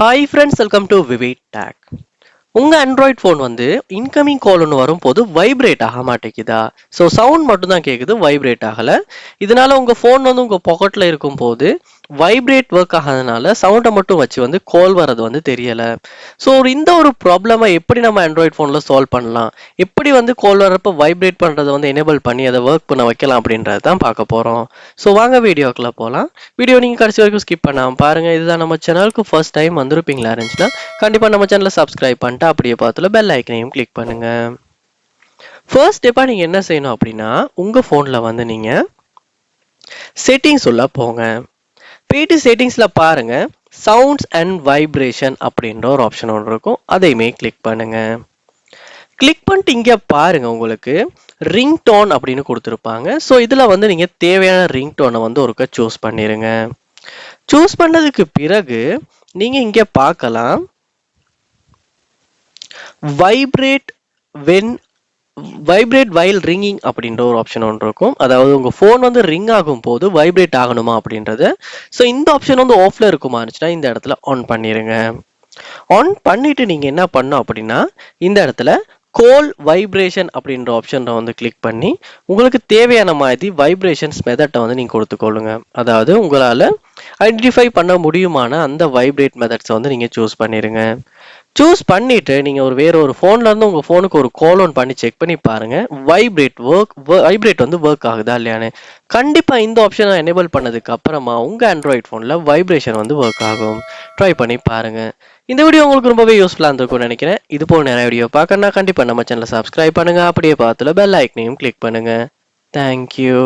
Hi friends, welcome to vivid tech. உங்கள் Android phone வந்து incoming call ஒன்று வரும்போது வைப்ரேட் ஆக மாட்டேங்குதா? ஸோ சவுண்ட் மட்டும்தான் கேட்குது, வைப்ரேட் ஆகலை. இதனால உங்கள் ஃபோன் வந்து உங்கள் பாக்கெட்டில் இருக்கும்போது வைப்ரேட் ஒர்க் ஆகாதனால சவுண்டை மட்டும் வச்சு வந்து கால் வர்றது வந்து தெரியலை. ஸோ இந்த ஒரு ப்ராப்ளமை எப்படி நம்ம ஆண்ட்ராய்ட் ஃபோனில் சால்வ் பண்ணலாம், எப்படி வந்து கால் வர்றப்போ வைப்ரேட் பண்ணுறதை வந்து எனேபிள் பண்ணி அதை ஒர்க் பண்ண வைக்கலாம் அப்படின்றது தான் பார்க்க போகிறோம். ஸோ வாங்க வீடியோக்குள்ளே போகலாம். வீடியோ நீங்கள் கடைசி வரைக்கும் ஸ்கிப் பண்ணாமல் பாருங்கள். இதுதான் நம்ம சேனலுக்கு ஃபர்ஸ்ட் டைம் வந்திருப்பீங்களா இருந்துச்சுன்னா கண்டிப்பாக நம்ம சேனலை சப்ஸ்கிரைப் பண்ணிட்டு அப்படியே பார்த்துல பெல் ஐக்கனையும் கிளிக் பண்ணுங்க. ஃபர்ஸ்ட் ஸ்டெப்பாக நீங்கள் என்ன செய்யணும் அப்படின்னா, உங்கள் ஃபோனில் வந்து நீங்கள் செட்டிங்ஸ் உள்ள போங்க. போயிட்டு செட்டிங்ஸில் பாருங்க, சவுண்ட்ஸ் அண்ட் வைப்ரேஷன் அப்படின்ற ஒரு ஆப்ஷன் ஒன்று இருக்கும், அதையுமே கிளிக் பண்ணுங்க. கிளிக் பண்ணிட்டு இங்கே பாருங்க, உங்களுக்கு ரிங் டோன் அப்படின்னு கொடுத்துருப்பாங்க. ஸோ இதில் வந்து நீங்கள் தேவையான ரிங் டோனை வந்து ஒருக்க சூஸ் பண்ணிடுங்க. சூஸ் பண்ணதுக்கு பிறகு நீங்கள் இங்கே பார்க்கலாம், வைப்ரேட் வைல் ரிங்கிங் அப்படின்ற ஒரு ஆப்ஷன் ஒன்று இருக்கும். அதாவது உங்கள் ஃபோன் வந்து ரிங் ஆகும் போது வைப்ரேட் ஆகணுமா அப்படின்றது. ஸோ இந்த ஆப்ஷன் வந்து ஆஃப்ல இருக்குமா இருந்துச்சுன்னா இந்த இடத்துல ஆன் பண்ணிடுங்க. ஆன் பண்ணிட்டு நீங்கள் என்ன பண்ணணும் அப்படின்னா, இந்த இடத்துல கோல் வைப்ரேஷன் அப்படின்ற ஆப்ஷனை வந்து கிளிக் பண்ணி உங்களுக்கு தேவையான மாதிரி வைப்ரேஷன்ஸ் மெத்தட்டை வந்து நீங்கள் கொடுத்துக்கொள்ளுங்க. அதாவது உங்களால் ஐடென்டிஃபை பண்ண முடியுமான அந்த வைப்ரேட் மெத்தட்ஸை வந்து நீங்கள் சூஸ் பண்ணிடுங்க. சூஸ் பண்ணிட்டு நீங்கள் வேற ஒரு ஃபோன்ல இருந்து உங்கள் ஃபோனுக்கு ஒரு கால் ஒன் பண்ணி செக் பண்ணி பாருங்க, வைப்ரேட் வந்து ஒர்க் ஆகுதா இல்லையான்னு. கண்டிப்பாக இந்த ஆப்ஷனை எனேபிள் பண்ணதுக்கு அப்புறமா உங்கள் ஆண்ட்ராய்ட் ஃபோனில் வைப்ரேஷன் வந்து ஒர்க் ஆகும். ட்ரை பண்ணி பாருங்க. இந்த வீடியோ உங்களுக்கு ரொம்பவே யூஸ்ஃபுல்லாக இருந்திருக்கும்னு நினைக்கிறேன். இது போல் நிறைய வீடியோ பார்க்கணும்னா கண்டிப்பாக நம்ம சேனலை சப்ஸ்கிரைப் பண்ணுங்க, அப்படியே பார்த்துல பெல் ஐக்கனையும் கிளிக் பண்ணுங்க. தேங்க்யூ.